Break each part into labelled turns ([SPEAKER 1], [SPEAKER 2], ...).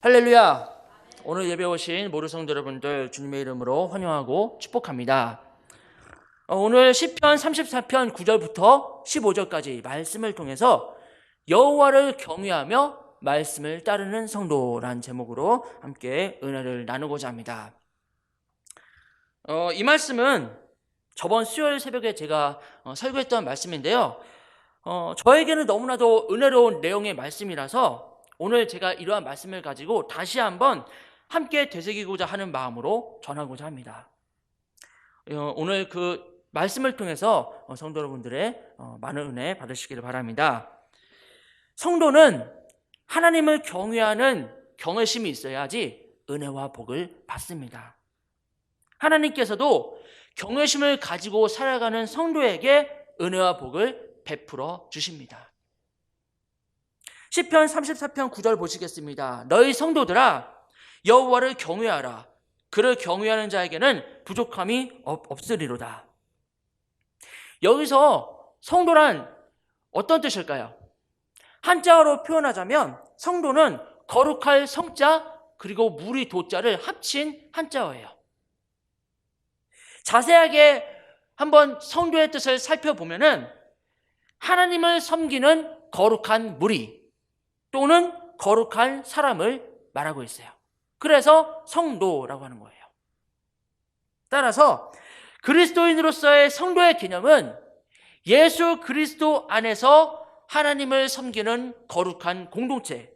[SPEAKER 1] 할렐루야. 오늘 예배 오신 모든 성도 여러분들 주님의 이름으로 환영하고 축복합니다. 오늘 시편 34편 9절부터 15절까지 말씀을 통해서 여호와를 경외하며 말씀을 따르는 성도라는 제목으로 함께 은혜를 나누고자 합니다. 이 말씀은 저번 수요일 새벽에 제가 설교했던 말씀인데요. 저에게는 너무나도 은혜로운 내용의 말씀이라서 오늘 제가 이러한 말씀을 가지고 다시 한번 함께 되새기고자 하는 마음으로 전하고자 합니다. 오늘 그 말씀을 통해서 성도 여러분들의 많은 은혜 받으시기를 바랍니다. 성도는 하나님을 경외하는 경외심이 있어야지 은혜와 복을 받습니다. 하나님께서도 경외심을 가지고 살아가는 성도에게 은혜와 복을 베풀어 주십니다. 시편 34편 9절 보시겠습니다. 너희 성도들아 여호와를 경외하라. 그를 경외하는 자에게는 부족함이 없으리로다. 여기서 성도란 어떤 뜻일까요? 한자어로 표현하자면 성도는 거룩할 성자 그리고 무리 도자를 합친 한자어예요. 자세하게 한번 성도의 뜻을 살펴보면은 하나님을 섬기는 거룩한 무리 또는 거룩한 사람을 말하고 있어요. 그래서 성도라고 하는 거예요. 따라서 그리스도인으로서의 성도의 개념은 예수 그리스도 안에서 하나님을 섬기는 거룩한 공동체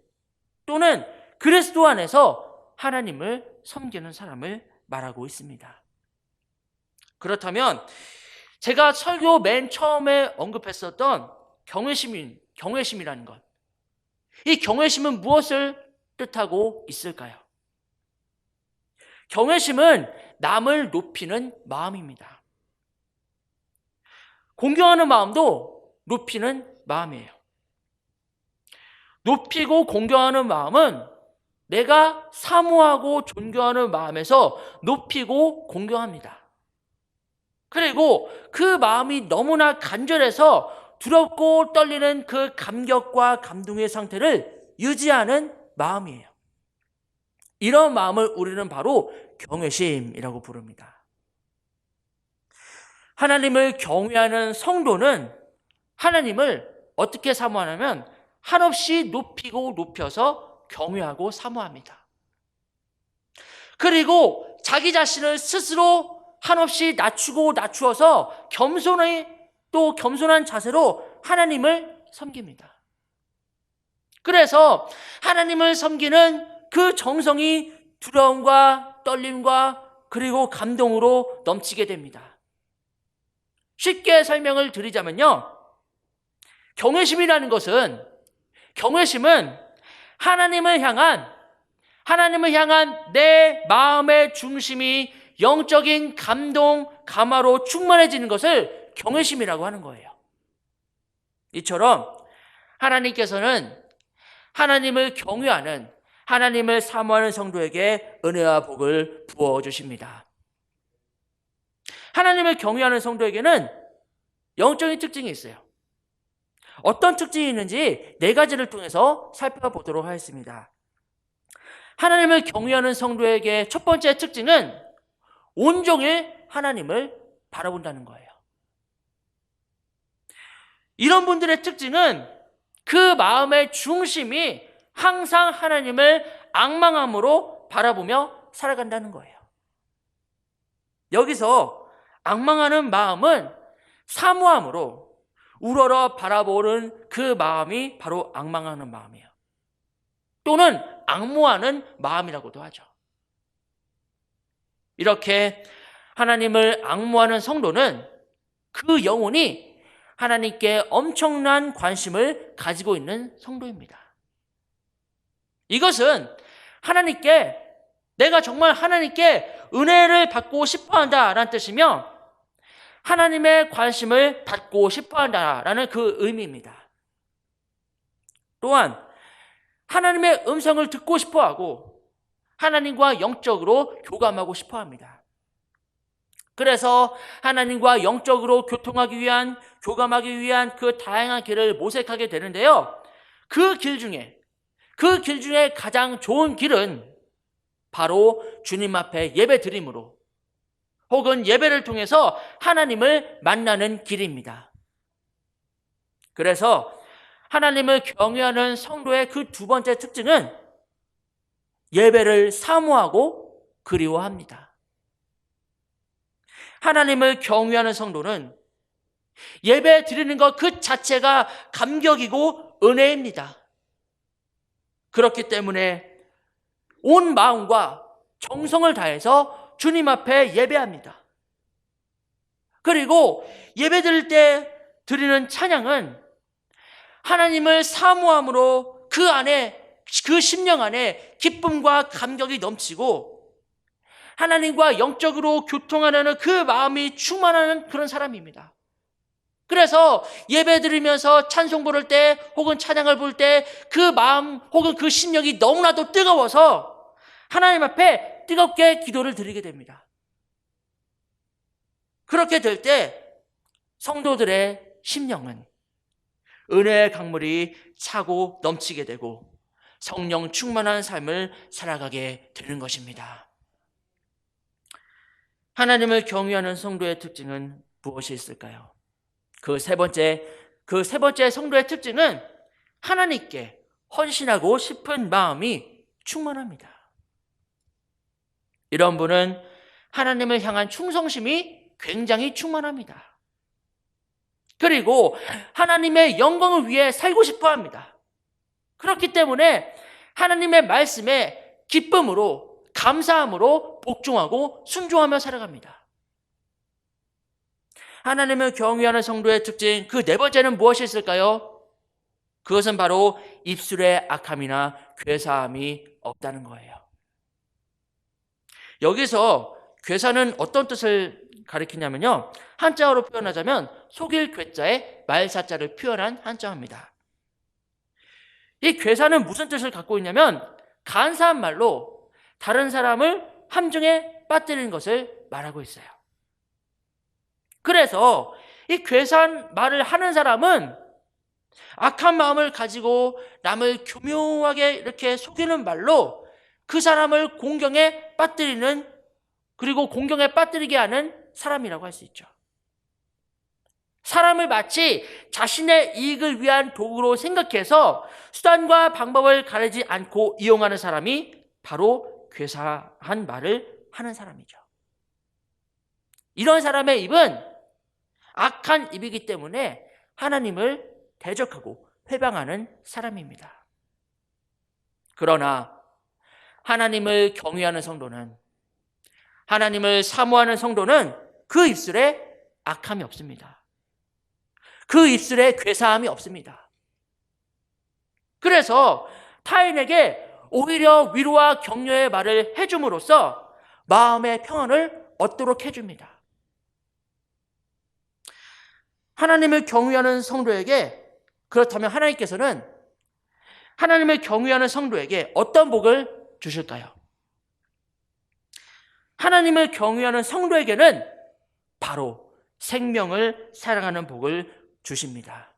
[SPEAKER 1] 또는 그리스도 안에서 하나님을 섬기는 사람을 말하고 있습니다. 그렇다면 제가 설교 맨 처음에 언급했었던 경외심이라는 것, 이 경외심은 무엇을 뜻하고 있을까요? 경외심은 남을 높이는 마음입니다. 공경하는 마음도 높이는 마음이에요. 높이고 공경하는 마음은 내가 사모하고 존경하는 마음에서 높이고 공경합니다. 그리고 그 마음이 너무나 간절해서 두렵고 떨리는 그 감격과 감동의 상태를 유지하는 마음이에요. 이런 마음을 우리는 바로 경외심이라고 부릅니다. 하나님을 경외하는 성도는 하나님을 어떻게 사모하냐면 한없이 높이고 높여서 경외하고 사모합니다. 그리고 자기 자신을 스스로 한없이 낮추고 낮추어서 겸손한 자세로 하나님을 섬깁니다. 그래서 하나님을 섬기는 그 정성이 두려움과 떨림과 그리고 감동으로 넘치게 됩니다. 쉽게 설명을 드리자면요. 경외심은 하나님을 향한 내 마음의 중심이 영적인 감동, 감화로 충만해지는 것을 경외심이라고 하는 거예요. 이처럼 하나님께서는 하나님을 경외하는, 하나님을 사모하는 성도에게 은혜와 복을 부어주십니다. 하나님을 경외하는 성도에게는 영적인 특징이 있어요. 어떤 특징이 있는지 4가지를 통해서 살펴보도록 하겠습니다. 하나님을 경외하는 성도에게 첫 번째 특징은 온종일 하나님을 바라본다는 거예요. 이런 분들의 특징은 그 마음의 중심이 항상 하나님을 앙망함으로 바라보며 살아간다는 거예요. 여기서 앙망하는 마음은 사모함으로 우러러 바라보는 그 마음이 바로 앙망하는 마음이에요. 또는 앙모하는 마음이라고도 하죠. 이렇게 하나님을 앙모하는 성도는 그 영혼이 하나님께 엄청난 관심을 가지고 있는 성도입니다. 이것은 내가 정말 하나님께 은혜를 받고 싶어한다라는 뜻이며 하나님의 관심을 받고 싶어한다라는 그 의미입니다. 또한 하나님의 음성을 듣고 싶어하고 하나님과 영적으로 교감하고 싶어합니다. 그래서 하나님과 영적으로 교감하기 위한 그 다양한 길을 모색하게 되는데요. 그 길 중에 그 길 중에 가장 좋은 길은 바로 주님 앞에 예배 드림으로 혹은 예배를 통해서 하나님을 만나는 길입니다. 그래서 하나님을 경외하는 성도의 그 두 번째 특징은 예배를 사모하고 그리워합니다. 하나님을 경외하는 성도는 예배 드리는 것 그 자체가 감격이고 은혜입니다. 그렇기 때문에 온 마음과 정성을 다해서 주님 앞에 예배합니다. 그리고 예배 드릴 때 드리는 찬양은 하나님을 사모함으로 그 안에, 그 심령 안에 기쁨과 감격이 넘치고 하나님과 영적으로 교통하는 그 마음이 충만하는 그런 사람입니다. 그래서 예배 드리면서 찬송 부를 때 혹은 찬양을 부를 때 그 마음 혹은 그 심령이 너무나도 뜨거워서 하나님 앞에 뜨겁게 기도를 드리게 됩니다. 그렇게 될 때 성도들의 심령은 은혜의 강물이 차고 넘치게 되고 성령 충만한 삶을 살아가게 되는 것입니다. 하나님을 경외하는 성도의 특징은 무엇이 있을까요? 그 세 번째 성도의 특징은 하나님께 헌신하고 싶은 마음이 충만합니다. 이런 분은 하나님을 향한 충성심이 굉장히 충만합니다. 그리고 하나님의 영광을 위해 살고 싶어 합니다. 그렇기 때문에 하나님의 말씀에 기쁨으로, 감사함으로 복종하고 순종하며 살아갑니다. 하나님을 경외하는 성도의 특징 그 네 번째는 무엇이 있을까요? 그것은 바로 입술에 악함이나 괴사함이 없다는 거예요. 여기서 괴사는 어떤 뜻을 가리키냐면요, 한자어로 표현하자면 속일 괴자에 말사자를 표현한 한자어입니다. 이 괴사는 무슨 뜻을 갖고 있냐면 간사한 말로 다른 사람을 함정에 빠뜨리는 것을 말하고 있어요. 그래서 이 괴사한 말을 하는 사람은 악한 마음을 가지고 남을 교묘하게 이렇게 속이는 말로 그 사람을 공경에 빠뜨리는, 그리고 공경에 빠뜨리게 하는 사람이라고 할 수 있죠. 사람을 마치 자신의 이익을 위한 도구로 생각해서 수단과 방법을 가리지 않고 이용하는 사람이 바로 괴사한 말을 하는 사람이죠. 이런 사람의 입은 악한 입이기 때문에 하나님을 대적하고 회방하는 사람입니다. 그러나 하나님을 경외하는 성도는, 하나님을 사모하는 성도는 그 입술에 악함이 없습니다. 그 입술에 괴사함이 없습니다. 그래서 타인에게 오히려 위로와 격려의 말을 해줌으로써 마음의 평안을 얻도록 해줍니다. 하나님을 경외하는 성도에게, 그렇다면 하나님께서는 하나님을 경외하는 성도에게 어떤 복을 주실까요? 하나님을 경외하는 성도에게는 바로 생명을 사랑하는 복을 주십니다.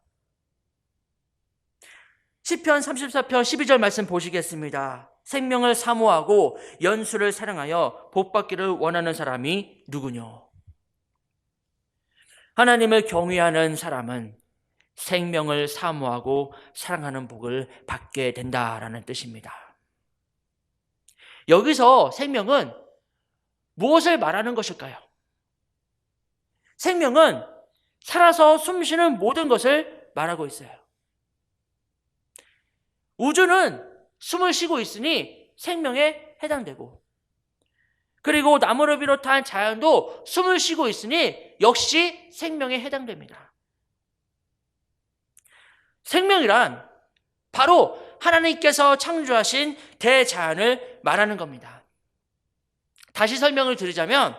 [SPEAKER 1] 시편 34편 12절 말씀 보시겠습니다. 생명을 사모하고 연수를 사랑하여 복받기를 원하는 사람이 누구뇨? 하나님을 경외하는 사람은 생명을 사모하고 사랑하는 복을 받게 된다라는 뜻입니다. 여기서 생명은 무엇을 말하는 것일까요? 생명은 살아서 숨쉬는 모든 것을 말하고 있어요. 우주는 숨을 쉬고 있으니 생명에 해당되고, 그리고 나무를 비롯한 자연도 숨을 쉬고 있으니 역시 생명에 해당됩니다. 생명이란 바로 하나님께서 창조하신 대자연을 말하는 겁니다. 다시 설명을 드리자면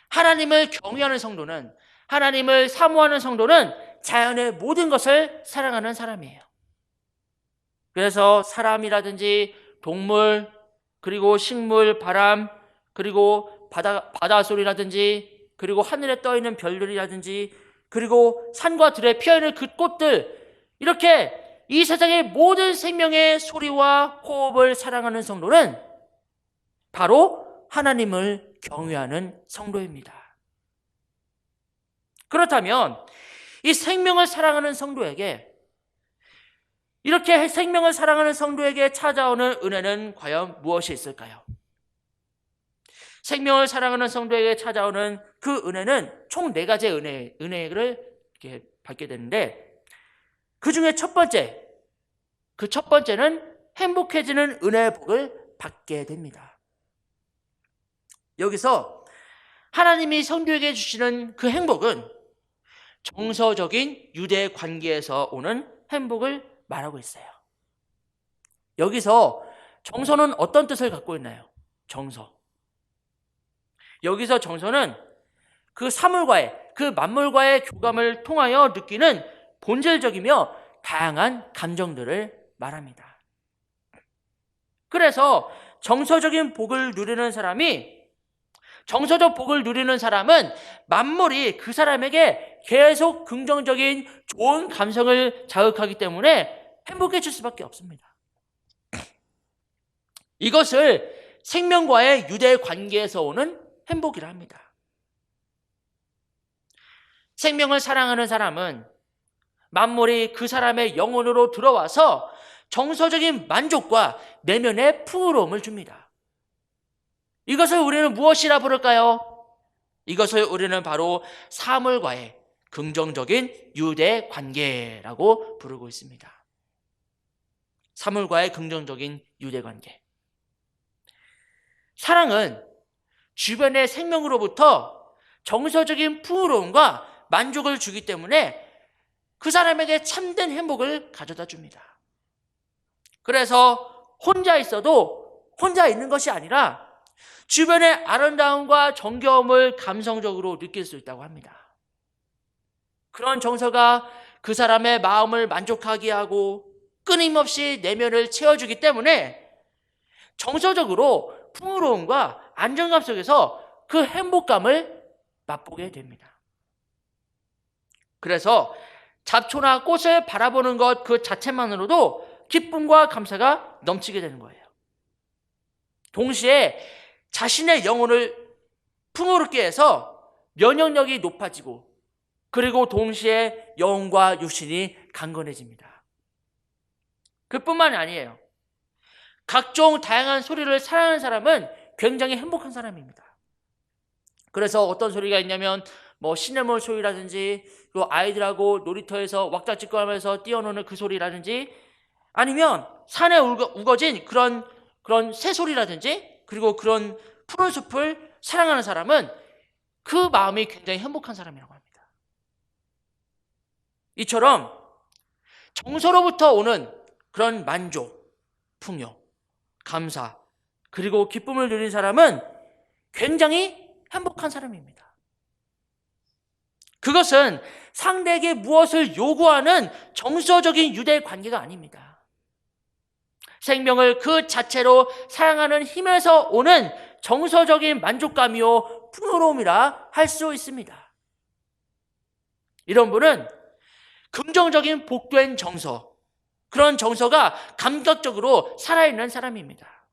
[SPEAKER 1] 하나님을 경외하는 성도는, 하나님을 사모하는 성도는 자연의 모든 것을 사랑하는 사람이에요. 그래서 사람이라든지 동물, 그리고 식물, 바람, 그리고 바다 소리라든지, 그리고 하늘에 떠 있는 별들이라든지, 그리고 산과 들에 피어 있는 그 꽃들, 이렇게 이 세상의 모든 생명의 소리와 호흡을 사랑하는 성도는 바로 하나님을 경외하는 성도입니다. 그렇다면 이 생명을 사랑하는 성도에게, 이렇게 생명을 사랑하는 성도에게 찾아오는 은혜는 과연 무엇이 있을까요? 생명을 사랑하는 성도에게 찾아오는 그 은혜는 총 4가지의 은혜를 이렇게 받게 되는데, 그 중에 첫 번째는 행복해지는 은혜의 복을 받게 됩니다. 여기서 하나님이 성도에게 주시는 그 행복은 정서적인 유대 관계에서 오는 행복을 말하고 있어요. 여기서 정서는 어떤 뜻을 갖고 있나요? 정서. 여기서 정서는 그 사물과의, 그 만물과의 교감을 통하여 느끼는 본질적이며 다양한 감정들을 말합니다. 그래서 정서적 복을 누리는 사람은 만물이 그 사람에게 계속 긍정적인 좋은 감성을 자극하기 때문에 행복해질 수밖에 없습니다. 이것을 생명과의 유대 관계에서 오는 행복이라 합니다. 생명을 사랑하는 사람은 만물이 그 사람의 영혼으로 들어와서 정서적인 만족과 내면의 풍요로움을 줍니다. 이것을 우리는 무엇이라 부를까요? 이것을 우리는 바로 사물과의 긍정적인 유대 관계라고 부르고 있습니다. 사물과의 긍정적인 유대 관계. 사랑은 주변의 생명으로부터 정서적인 풍요로움과 만족을 주기 때문에 그 사람에게 참된 행복을 가져다 줍니다. 그래서 혼자 있어도 혼자 있는 것이 아니라 주변의 아름다움과 정겨움을 감성적으로 느낄 수 있다고 합니다. 그런 정서가 그 사람의 마음을 만족하게 하고 끊임없이 내면을 채워주기 때문에 정서적으로 풍요로움과 안정감 속에서 그 행복감을 맛보게 됩니다. 그래서 잡초나 꽃을 바라보는 것 그 자체만으로도 기쁨과 감사가 넘치게 되는 거예요. 동시에 자신의 영혼을 풍요롭게 해서 면역력이 높아지고, 그리고 동시에 영혼과 육신이 강건해집니다. 그뿐만이 아니에요. 각종 다양한 소리를 사랑하는 사람은 굉장히 행복한 사람입니다. 그래서 어떤 소리가 있냐면 시네몰 소리라든지, 또 아이들하고 놀이터에서 왁자지껄 하면서 뛰어노는 그 소리라든지, 아니면 산에 우거진 그런 새소리라든지, 그리고 그런 푸른 숲을 사랑하는 사람은 그 마음이 굉장히 행복한 사람이라고 합니다. 이처럼 정서로부터 오는 그런 만족, 풍요, 감사, 그리고 기쁨을 누린 사람은 굉장히 행복한 사람입니다. 그것은 상대에게 무엇을 요구하는 정서적인 유대 관계가 아닙니다. 생명을 그 자체로 사랑하는 힘에서 오는 정서적인 만족감이요 풍요로움이라 할 수 있습니다. 이런 분은 긍정적인 복된 정서, 그런 정서가 감격적으로 살아있는 사람입니다.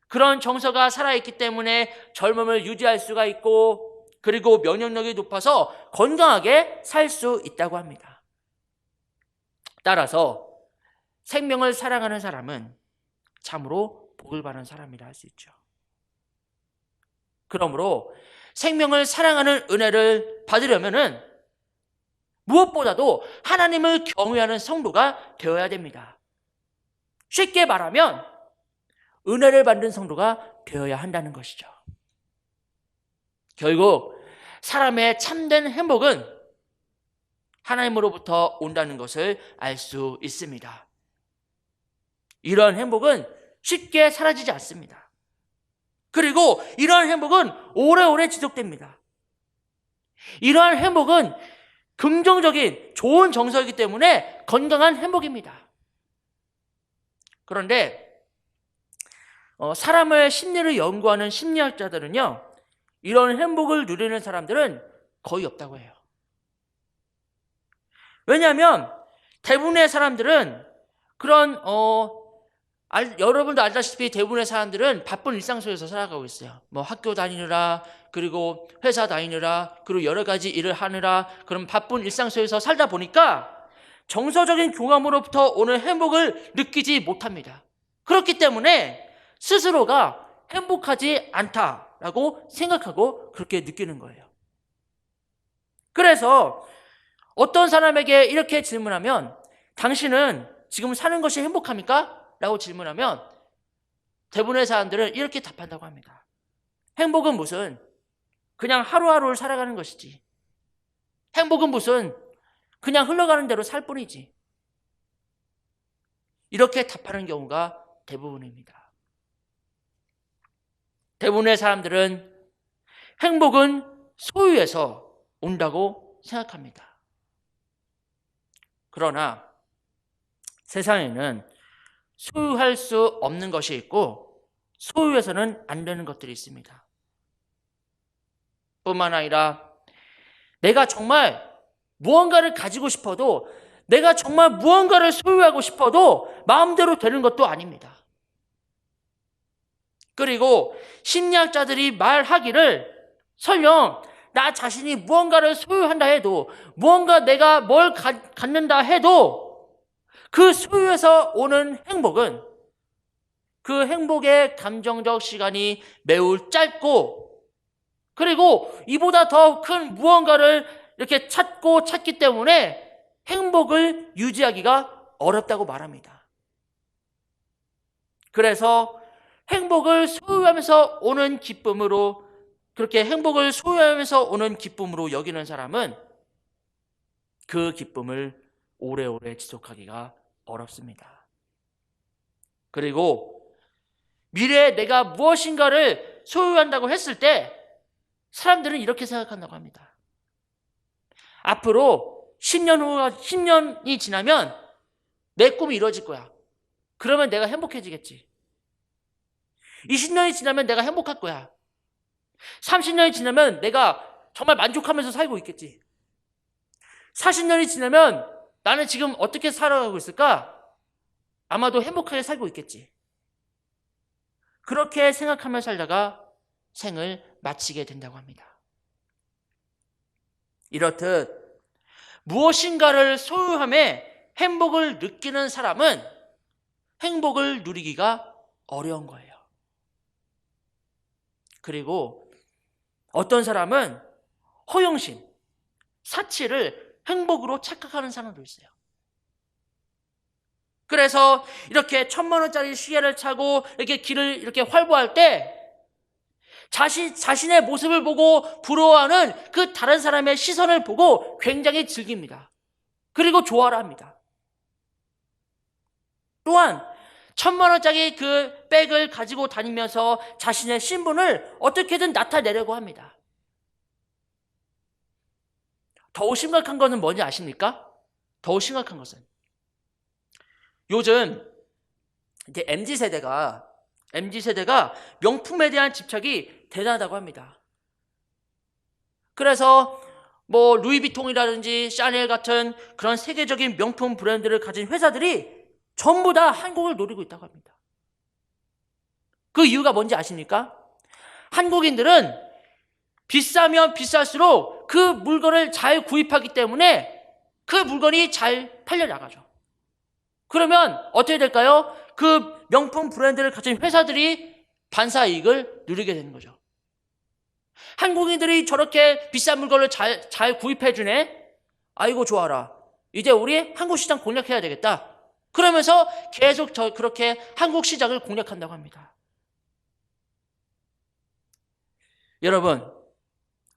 [SPEAKER 1] 그런 정서가 살아있기 때문에 젊음을 유지할 수가 있고, 그리고 면역력이 높아서 건강하게 살 수 있다고 합니다. 따라서 생명을 사랑하는 사람은 참으로 복을 받은 사람이라 할 수 있죠. 그러므로 생명을 사랑하는 은혜를 받으려면은 무엇보다도 하나님을 경외하는 성도가 되어야 됩니다. 쉽게 말하면 은혜를 받는 성도가 되어야 한다는 것이죠. 결국 사람의 참된 행복은 하나님으로부터 온다는 것을 알 수 있습니다. 이러한 행복은 쉽게 사라지지 않습니다. 그리고 이러한 행복은 오래오래 지속됩니다. 이러한 행복은 긍정적인 좋은 정서이기 때문에 건강한 행복입니다. 그런데 사람의 심리를 연구하는 심리학자들은요, 이런 행복을 누리는 사람들은 거의 없다고 해요. 왜냐하면 대부분의 사람들은 그런 여러분도 알다시피 대부분의 사람들은 바쁜 일상 속에서 살아가고 있어요. 뭐 학교 다니느라, 그리고 회사 다니느라, 그리고 여러 가지 일을 하느라, 그런 바쁜 일상 속에서 살다 보니까 정서적인 교감으로부터 오는 행복을 느끼지 못합니다. 그렇기 때문에 스스로가 행복하지 않다라고 생각하고 그렇게 느끼는 거예요. 그래서 어떤 사람에게 이렇게 질문하면 당신은 지금 사는 것이 행복합니까? 라고 질문하면 대부분의 사람들은 이렇게 답한다고 합니다. 행복은 무슨 그냥 하루하루를 살아가는 것이지. 행복은 무슨 그냥 흘러가는 대로 살 뿐이지. 이렇게 답하는 경우가 대부분입니다. 대부분의 사람들은 행복은 소유에서 온다고 생각합니다. 그러나 세상에는 소유할 수 없는 것이 있고 소유해서는 안 되는 것들이 있습니다. 뿐만 아니라 내가 정말 무언가를 가지고 싶어도, 내가 정말 무언가를 소유하고 싶어도 마음대로 되는 것도 아닙니다. 그리고 심리학자들이 말하기를 설령 나 자신이 무언가를 소유한다 해도, 무언가 내가 뭘 갖는다 해도 그 소유에서 오는 행복은 그 행복의 감정적 시간이 매우 짧고, 그리고 이보다 더 큰 무언가를 이렇게 찾기 때문에 행복을 유지하기가 어렵다고 말합니다. 그래서 행복을 소유하면서 오는 기쁨으로, 그렇게 행복을 소유하면서 오는 기쁨으로 여기는 사람은 그 기쁨을 오래오래 지속하기가 어렵습니다. 그리고 미래에 내가 무엇인가를 소유한다고 했을 때 사람들은 이렇게 생각한다고 합니다. 앞으로 10년이 지나면 내 꿈이 이루어질 거야. 그러면 내가 행복해지겠지. 20년이 지나면 내가 행복할 거야. 30년이 지나면 내가 정말 만족하면서 살고 있겠지. 40년이 지나면 나는 지금 어떻게 살아가고 있을까? 아마도 행복하게 살고 있겠지. 그렇게 생각하며 살다가 생을 마치게 된다고 합니다. 이렇듯 무엇인가를 소유함에 행복을 느끼는 사람은 행복을 누리기가 어려운 거예요. 그리고 어떤 사람은 허영심, 사치를 행복으로 착각하는 사람도 있어요. 그래서 이렇게 1,000만 원짜리 시계를 차고 이렇게 길을 이렇게 활보할 때 자신의 모습을 보고 부러워하는 그 다른 사람의 시선을 보고 굉장히 즐깁니다. 그리고 좋아라 합니다. 또한 1,000만 원짜리 그 백을 가지고 다니면서 자신의 신분을 어떻게든 나타내려고 합니다. 더욱 심각한 것은 뭔지 아십니까? 더욱 심각한 것은 요즘 이제 MZ세대가 명품에 대한 집착이 대단하다고 합니다. 그래서 뭐 루이비통이라든지 샤넬 같은 그런 세계적인 명품 브랜드를 가진 회사들이 전부 다 한국을 노리고 있다고 합니다. 그 이유가 뭔지 아십니까? 한국인들은 비싸면 비쌀수록 그 물건을 잘 구입하기 때문에 그 물건이 잘 팔려나가죠. 그러면 어떻게 될까요? 그 명품 브랜드를 가진 회사들이 반사이익을 누리게 되는 거죠. 한국인들이 저렇게 비싼 물건을 잘 구입해주네? 아이고 좋아라. 이제 우리 한국 시장 공략해야 되겠다. 그러면서 계속 그렇게 한국 시장을 공략한다고 합니다. 여러분,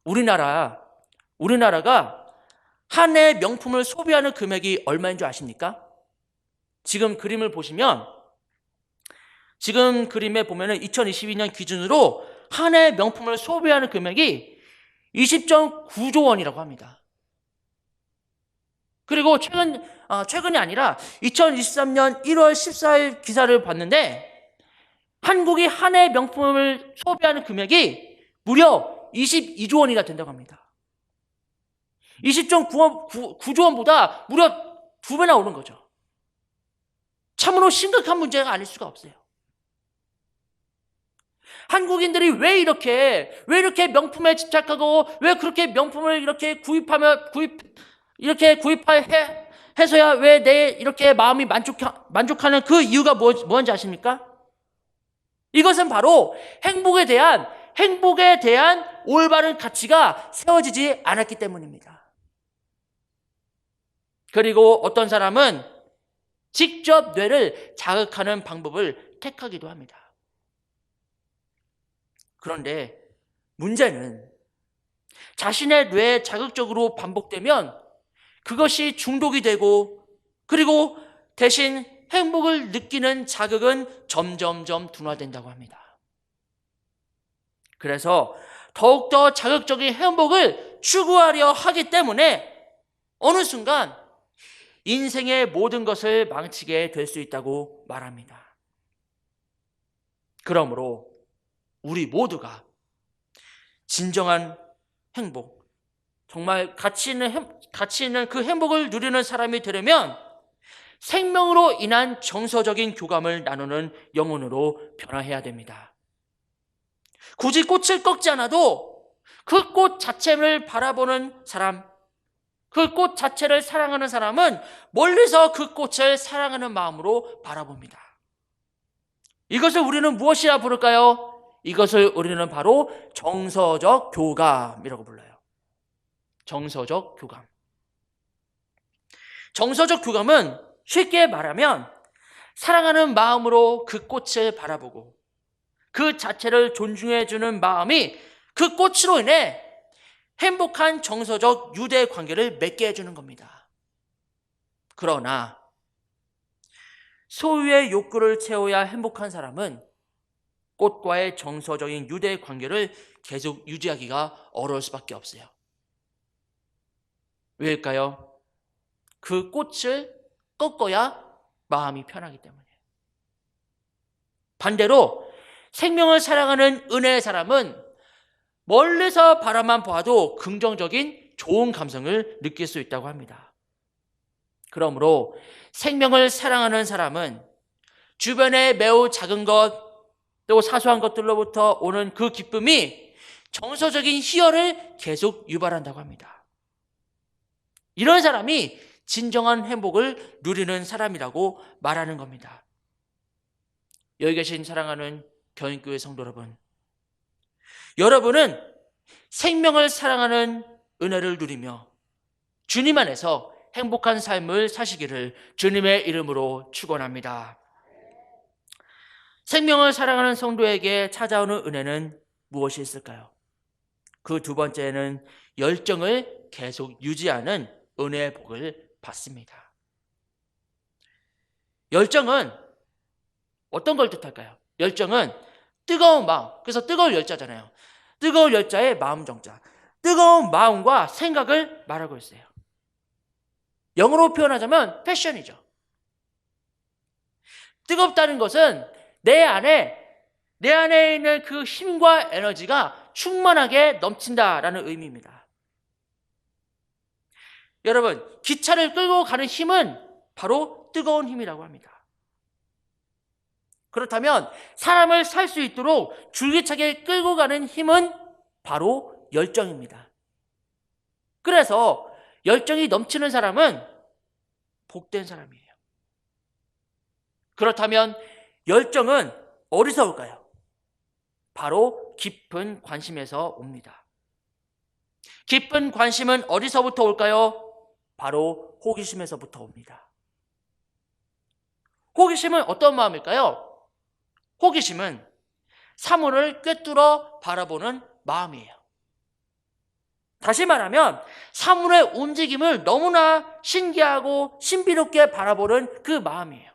[SPEAKER 1] 우리나라가 한 해 명품을 소비하는 금액이 얼마인 줄 아십니까? 지금 그림을 보시면, 지금 그림에 보면은 2022년 기준으로 한 해 명품을 소비하는 금액이 20.9조 원이라고 합니다. 그리고 최근이 아니라 2023년 1월 14일 기사를 봤는데 한국이 한 해 명품을 소비하는 금액이 무려 22조 원이나 된다고 합니다. 20.9조 원보다 무려 두 배나 오른 거죠. 참으로 심각한 문제가 아닐 수가 없어요. 한국인들이 왜 이렇게 명품에 집착하고 왜 그렇게 명품을 이렇게 구입해서야 왜 내 이렇게 마음이 만족하는 그 이유가 뭔지 아십니까? 이것은 바로 행복에 대한 올바른 가치가 세워지지 않았기 때문입니다. 그리고 어떤 사람은 직접 뇌를 자극하는 방법을 택하기도 합니다. 그런데 문제는 자신의 뇌에 자극적으로 반복되면 그것이 중독이 되고 그리고 대신 행복을 느끼는 자극은 점점점 둔화된다고 합니다. 그래서 더욱더 자극적인 행복을 추구하려 하기 때문에 어느 순간 인생의 모든 것을 망치게 될 수 있다고 말합니다. 그러므로 우리 모두가 진정한 행복, 정말 가치 있는 그 행복을 누리는 사람이 되려면 생명으로 인한 정서적인 교감을 나누는 영혼으로 변화해야 됩니다. 굳이 꽃을 꺾지 않아도 그 꽃 자체를 바라보는 사람, 그 꽃 자체를 사랑하는 사람은 멀리서 그 꽃을 사랑하는 마음으로 바라봅니다. 이것을 우리는 무엇이라 부를까요? 이것을 우리는 바로 정서적 교감이라고 불러요. 정서적 교감. 정서적 교감은 쉽게 말하면 사랑하는 마음으로 그 꽃을 바라보고 그 자체를 존중해주는 마음이 그 꽃으로 인해 행복한 정서적 유대 관계를 맺게 해주는 겁니다. 그러나 소유의 욕구를 채워야 행복한 사람은 꽃과의 정서적인 유대 관계를 계속 유지하기가 어려울 수밖에 없어요. 왜일까요? 그 꽃을 꺾어야 마음이 편하기 때문이에요. 반대로 생명을 사랑하는 은혜의 사람은 멀리서 바라만 보아도 긍정적인 좋은 감성을 느낄 수 있다고 합니다. 그러므로 생명을 사랑하는 사람은 주변에 매우 작은 것 또 사소한 것들로부터 오는 그 기쁨이 정서적인 희열을 계속 유발한다고 합니다. 이런 사람이 진정한 행복을 누리는 사람이라고 말하는 겁니다. 여기 계신 사랑하는 교인교회 성도 여러분, 여러분은 생명을 사랑하는 은혜를 누리며 주님 안에서 행복한 삶을 사시기를 주님의 이름으로 축원합니다. 생명을 사랑하는 성도에게 찾아오는 은혜는 무엇이 있을까요? 그 두 번째는 열정을 계속 유지하는 은혜의 복을 받습니다. 열정은 어떤 걸 뜻할까요? 열정은 뜨거운 마음, 그래서 뜨거울 열자잖아요. 뜨거울 열자의 마음 정자, 뜨거운 마음과 생각을 말하고 있어요. 영어로 표현하자면 패션이죠. 뜨겁다는 것은 내 안에 있는 그 힘과 에너지가 충만하게 넘친다라는 의미입니다. 여러분, 기차를 끌고 가는 힘은 바로 뜨거운 힘이라고 합니다. 그렇다면 사람을 살 수 있도록 줄기차게 끌고 가는 힘은 바로 열정입니다. 그래서 열정이 넘치는 사람은 복된 사람이에요. 그렇다면 열정은 어디서 올까요? 바로 깊은 관심에서 옵니다. 깊은 관심은 어디서부터 올까요? 바로 호기심에서부터 옵니다. 호기심은 어떤 마음일까요? 호기심은 사물을 꿰뚫어 바라보는 마음이에요. 다시 말하면 사물의 움직임을 너무나 신기하고 신비롭게 바라보는 그 마음이에요.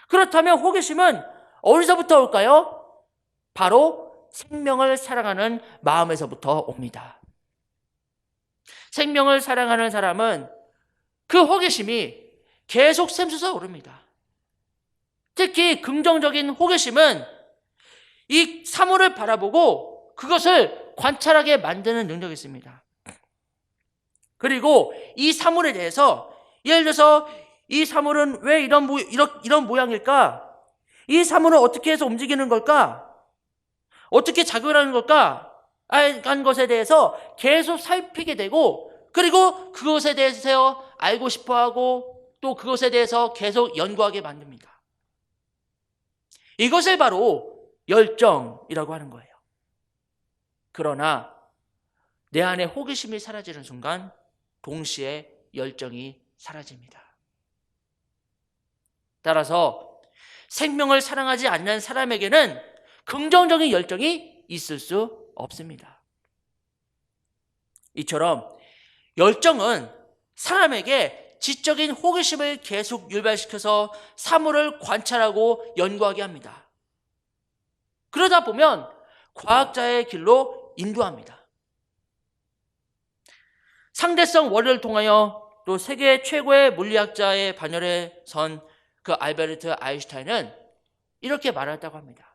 [SPEAKER 1] 그렇다면 호기심은 어디서부터 올까요? 바로 생명을 사랑하는 마음에서부터 옵니다. 생명을 사랑하는 사람은 그 호기심이 계속 샘솟아 오릅니다. 특히 긍정적인 호기심은 이 사물을 바라보고 그것을 관찰하게 만드는 능력이 있습니다. 그리고 이 사물에 대해서, 예를 들어서 이 사물은 왜 이런 모양일까? 이 사물은 어떻게 해서 움직이는 걸까? 어떻게 작용을 하는 걸까? 한 것에 대해서 계속 살피게 되고, 그리고 그것에 대해서 알고 싶어하고 또 그것에 대해서 계속 연구하게 만듭니다. 이것을 바로 열정이라고 하는 거예요. 그러나 내 안에 호기심이 사라지는 순간 동시에 열정이 사라집니다. 따라서 생명을 사랑하지 않는 사람에게는 긍정적인 열정이 있을 수 없습니다. 이처럼 열정은 사람에게 지적인 호기심을 계속 유발시켜서 사물을 관찰하고 연구하게 합니다. 그러다 보면 과학자의 길로 인도합니다. 상대성 원리를 통하여 또 세계 최고의 물리학자의 반열에 선 그 알베르트 아인슈타인은 이렇게 말했다고 합니다.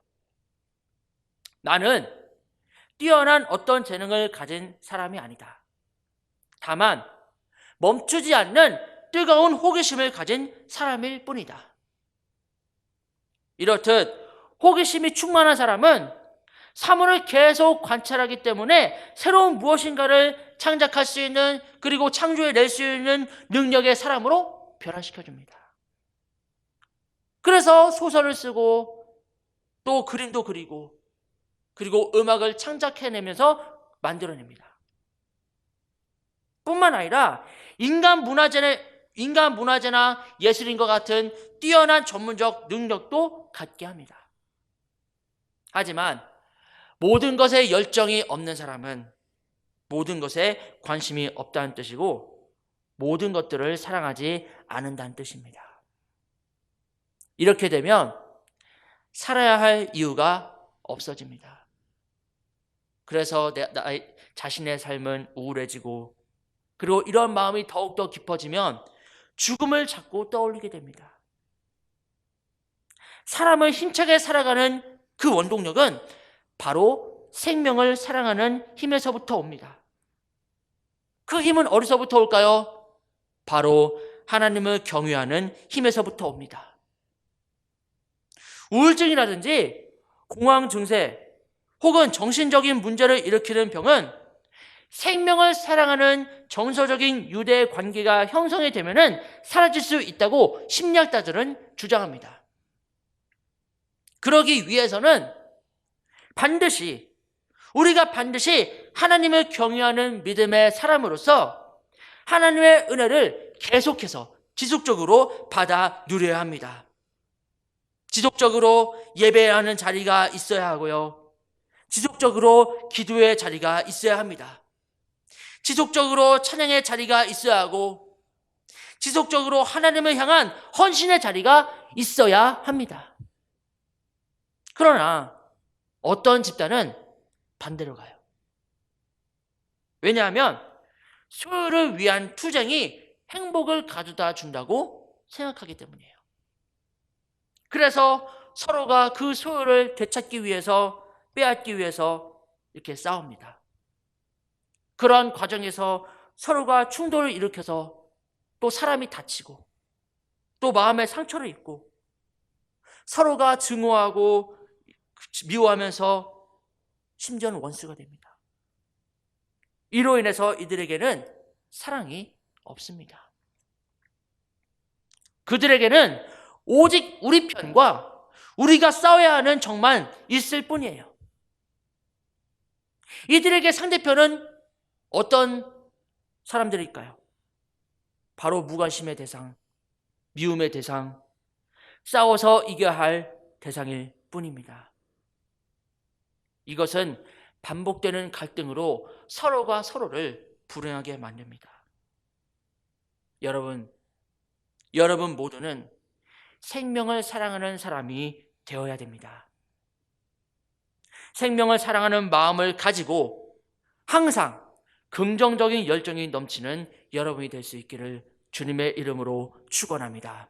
[SPEAKER 1] 나는 뛰어난 어떤 재능을 가진 사람이 아니다. 다만 멈추지 않는 뜨거운 호기심을 가진 사람일 뿐이다. 이렇듯 호기심이 충만한 사람은 사물을 계속 관찰하기 때문에 새로운 무엇인가를 창작할 수 있는, 그리고 창조해낼 수 있는 능력의 사람으로 변화시켜줍니다. 그래서 소설을 쓰고 또 그림도 그리고 그리고 음악을 창작해내면서 만들어냅니다. 뿐만 아니라 인간 문화재나 예술인과 같은 뛰어난 전문적 능력도 갖게 합니다. 하지만 모든 것에 열정이 없는 사람은 모든 것에 관심이 없다는 뜻이고 모든 것들을 사랑하지 않는다는 뜻입니다. 이렇게 되면 살아야 할 이유가 없어집니다. 그래서 나 자신의 삶은 우울해지고, 그리고 이런 마음이 더욱더 깊어지면 죽음을 자꾸 떠올리게 됩니다. 사람을 힘차게 살아가는 그 원동력은 바로 생명을 사랑하는 힘에서부터 옵니다. 그 힘은 어디서부터 올까요? 바로 하나님을 경외하는 힘에서부터 옵니다. 우울증이라든지 공황 증세 혹은 정신적인 문제를 일으키는 병은 생명을 사랑하는 정서적인 유대 관계가 형성이 되면은 사라질 수 있다고 심리학자들은 주장합니다. 그러기 위해서는 우리가 반드시 하나님을 경외하는 믿음의 사람으로서 하나님의 은혜를 계속해서 지속적으로 받아 누려야 합니다. 지속적으로 예배하는 자리가 있어야 하고요. 지속적으로 기도의 자리가 있어야 합니다. 지속적으로 찬양의 자리가 있어야 하고, 지속적으로 하나님을 향한 헌신의 자리가 있어야 합니다. 그러나 어떤 집단은 반대로 가요. 왜냐하면 소유를 위한 투쟁이 행복을 가져다 준다고 생각하기 때문이에요. 그래서 서로가 그 소유를 되찾기 위해서, 빼앗기 위해서 이렇게 싸웁니다. 그런 과정에서 서로가 충돌을 일으켜서 또 사람이 다치고 또 마음의 상처를 입고 서로가 증오하고 미워하면서 심지어는 원수가 됩니다. 이로 인해서 이들에게는 사랑이 없습니다. 그들에게는 오직 우리 편과 우리가 싸워야 하는 적만 있을 뿐이에요. 이들에게 상대편은 어떤 사람들일까요? 바로 무관심의 대상, 미움의 대상, 싸워서 이겨야 할 대상일 뿐입니다. 이것은 반복되는 갈등으로 서로가 서로를 불행하게 만듭니다. 여러분 모두는 생명을 사랑하는 사람이 되어야 됩니다. 생명을 사랑하는 마음을 가지고 항상 긍정적인 열정이 넘치는 여러분이 될 수 있기를 주님의 이름으로 축원합니다.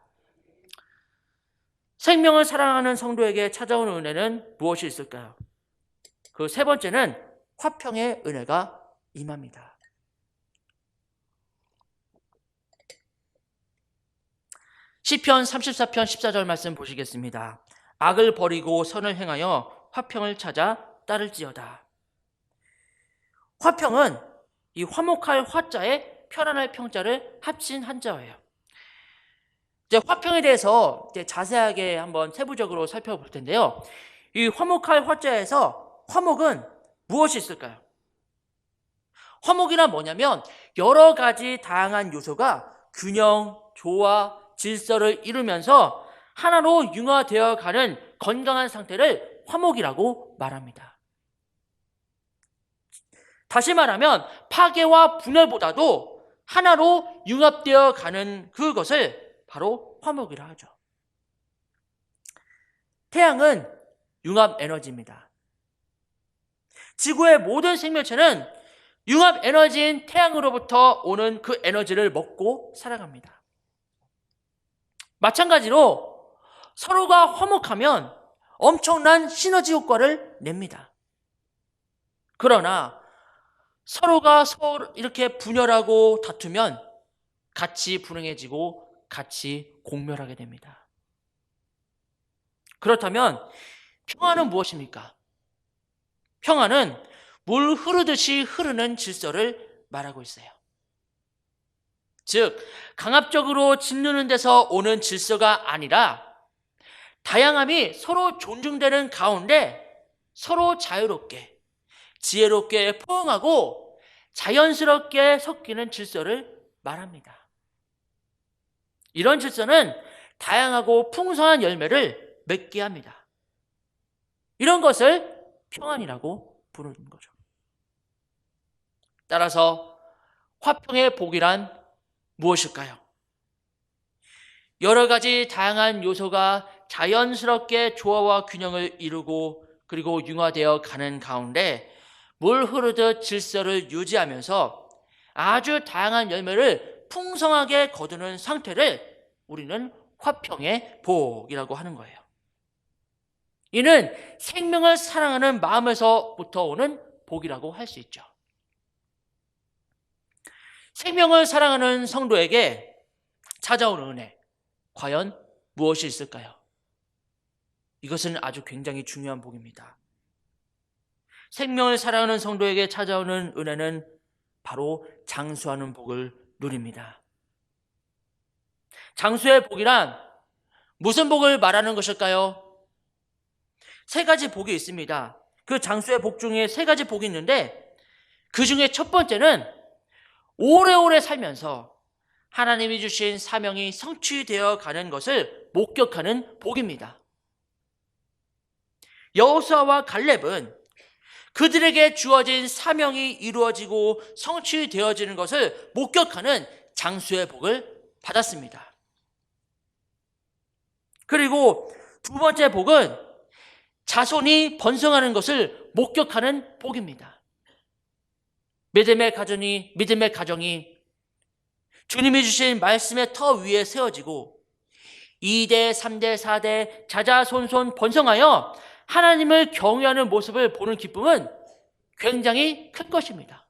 [SPEAKER 1] 생명을 사랑하는 성도에게 찾아오는 은혜는 무엇이 있을까요? 그 세 번째는 화평의 은혜가 임합니다. 시편 34편 14절 말씀 보시겠습니다. 악을 버리고 선을 행하여 화평을 찾아 따를지어다. 화평은 이 화목할 화자에 편안할 평자를 합친 한자어예요. 이제 화평에 대해서 이제 자세하게 한번 세부적으로 살펴볼 텐데요. 이 화목할 화자에서 화목은 무엇이 있을까요? 화목이란 뭐냐면 여러 가지 다양한 요소가 균형, 조화, 질서를 이루면서 하나로 융화되어 가는 건강한 상태를 화목이라고 말합니다. 다시 말하면 파괴와 분열보다도 하나로 융합되어 가는 그것을 바로 화목이라 하죠. 태양은 융합 에너지입니다. 지구의 모든 생명체는 융합 에너지인 태양으로부터 오는 그 에너지를 먹고 살아갑니다. 마찬가지로 서로가 화목하면 엄청난 시너지 효과를 냅니다. 그러나 서로가 서로 이렇게 분열하고 다투면 같이 불행해지고 같이 공멸하게 됩니다. 그렇다면 평화는 무엇입니까? 평화는 물 흐르듯이 흐르는 질서를 말하고 있어요. 즉, 강압적으로 짓누는 데서 오는 질서가 아니라 다양함이 서로 존중되는 가운데 서로 자유롭게, 지혜롭게 포용하고 자연스럽게 섞이는 질서를 말합니다. 이런 질서는 다양하고 풍성한 열매를 맺게 합니다. 이런 것을 평안이라고 부르는 거죠. 따라서 화평의 복이란 무엇일까요? 여러 가지 다양한 요소가 자연스럽게 조화와 균형을 이루고 그리고 융화되어 가는 가운데 물 흐르듯 질서를 유지하면서 아주 다양한 열매를 풍성하게 거두는 상태를 우리는 화평의 복이라고 하는 거예요. 이는 생명을 사랑하는 마음에서부터 오는 복이라고 할 수 있죠. 생명을 사랑하는 성도에게 찾아오는 은혜, 과연 무엇이 있을까요? 이것은 아주 굉장히 중요한 복입니다. 생명을 사랑하는 성도에게 찾아오는 은혜는 바로 장수하는 복을 누립니다. 장수의 복이란 무슨 복을 말하는 것일까요? 세 가지 복이 있습니다. 그 장수의 복 중에 세 가지 복이 있는데 그 중에 첫 번째는 오래오래 살면서 하나님이 주신 사명이 성취되어 가는 것을 목격하는 복입니다. 여호수아와 갈렙은 그들에게 주어진 사명이 이루어지고 성취되어지는 것을 목격하는 장수의 복을 받았습니다. 그리고 두 번째 복은 자손이 번성하는 것을 목격하는 복입니다. 믿음의 가정이 주님이 주신 말씀의 터 위에 세워지고 2대, 3대, 4대 자자손손 번성하여 하나님을 경외하는 모습을 보는 기쁨은 굉장히 큰 것입니다.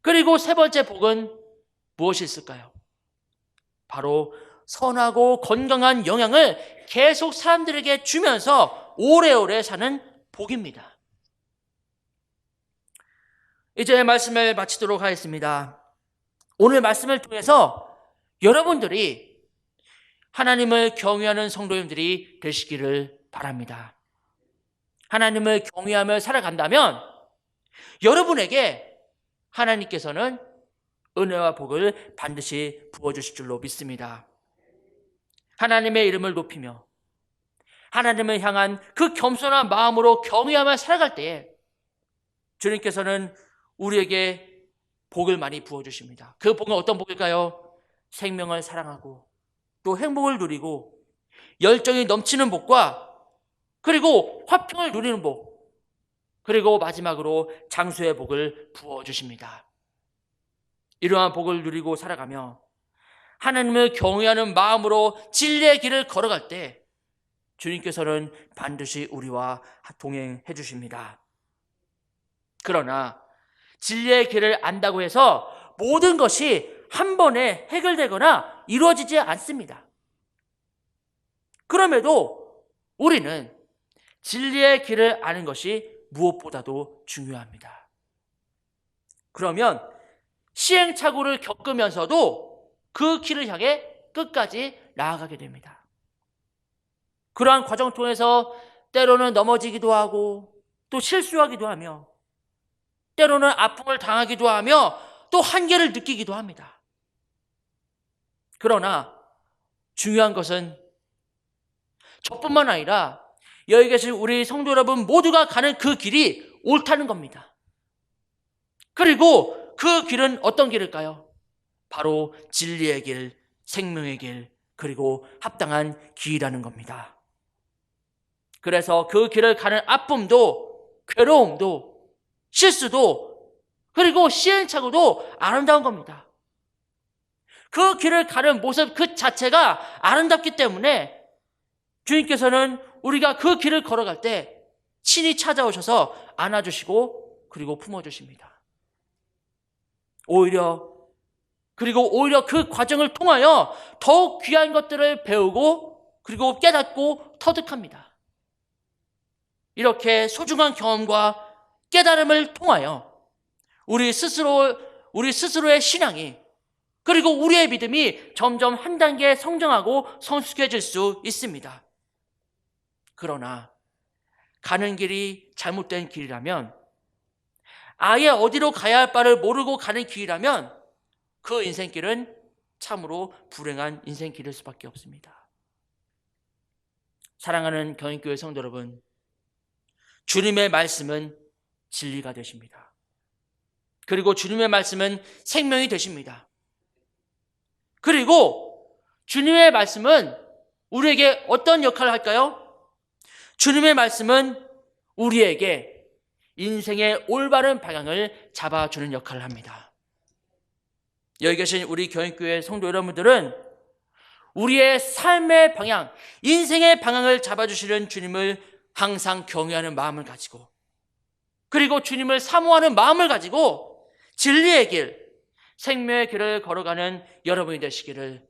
[SPEAKER 1] 그리고 세 번째 복은 무엇이 있을까요? 바로 선하고 건강한 영향을 계속 사람들에게 주면서 오래오래 사는 복입니다. 이제 말씀을 마치도록 하겠습니다. 오늘 말씀을 통해서 여러분들이 하나님을 경외하는 성도님들이 되시기를 바랍니다. 하나님을 경외하며 살아간다면 여러분에게 하나님께서는 은혜와 복을 반드시 부어주실 줄로 믿습니다. 하나님의 이름을 높이며 하나님을 향한 그 겸손한 마음으로 경외하며 살아갈 때에 주님께서는 우리에게 복을 많이 부어주십니다. 그 복은 어떤 복일까요? 생명을 사랑하고 또 행복을 누리고 열정이 넘치는 복과 그리고 화평을 누리는 복, 그리고 마지막으로 장수의 복을 부어주십니다. 이러한 복을 누리고 살아가며 하나님을 경외하는 마음으로 진리의 길을 걸어갈 때 주님께서는 반드시 우리와 동행해 주십니다. 그러나 진리의 길을 안다고 해서 모든 것이 한 번에 해결되거나 이루어지지 않습니다. 그럼에도 우리는 진리의 길을 아는 것이 무엇보다도 중요합니다. 그러면 시행착오를 겪으면서도 그 길을 향해 끝까지 나아가게 됩니다. 그러한 과정 통해서 때로는 넘어지기도 하고 또 실수하기도 하며 때로는 아픔을 당하기도 하며 또 한계를 느끼기도 합니다. 그러나 중요한 것은 저뿐만 아니라 여기 계신 우리 성도 여러분 모두가 가는 그 길이 옳다는 겁니다. 그리고 그 길은 어떤 길일까요? 바로 진리의 길, 생명의 길, 그리고 합당한 길이라는 겁니다. 그래서 그 길을 가는 아픔도 괴로움도 실수도 그리고 시행착오도 아름다운 겁니다. 그 길을 가는 모습 그 자체가 아름답기 때문에 주님께서는 우리가 그 길을 걸어갈 때 친히 찾아오셔서 안아주시고 그리고 품어주십니다. 오히려 그 과정을 통하여 더욱 귀한 것들을 배우고 그리고 깨닫고 터득합니다. 이렇게 소중한 경험과 깨달음을 통하여 우리 스스로의 신앙이 그리고 우리의 믿음이 점점 한 단계 성장하고 성숙해질 수 있습니다. 그러나 가는 길이 잘못된 길이라면 아예 어디로 가야 할 바를 모르고 가는 길이라면 그 인생길은 참으로 불행한 인생길일 수밖에 없습니다. 사랑하는 경인교회 성도 여러분, 주님의 말씀은 진리가 되십니다. 그리고 주님의 말씀은 생명이 되십니다. 그리고 주님의 말씀은 우리에게 어떤 역할을 할까요? 주님의 말씀은 우리에게 인생의 올바른 방향을 잡아주는 역할을 합니다. 여기 계신 우리 경인교회 성도 여러분들은 우리의 삶의 방향, 인생의 방향을 잡아주시는 주님을 항상 경외하는 마음을 가지고 그리고 주님을 사모하는 마음을 가지고 진리의 길, 생명의 길을 걸어가는 여러분이 되시기를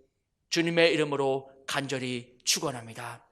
[SPEAKER 1] 주님의 이름으로 간절히 축원합니다.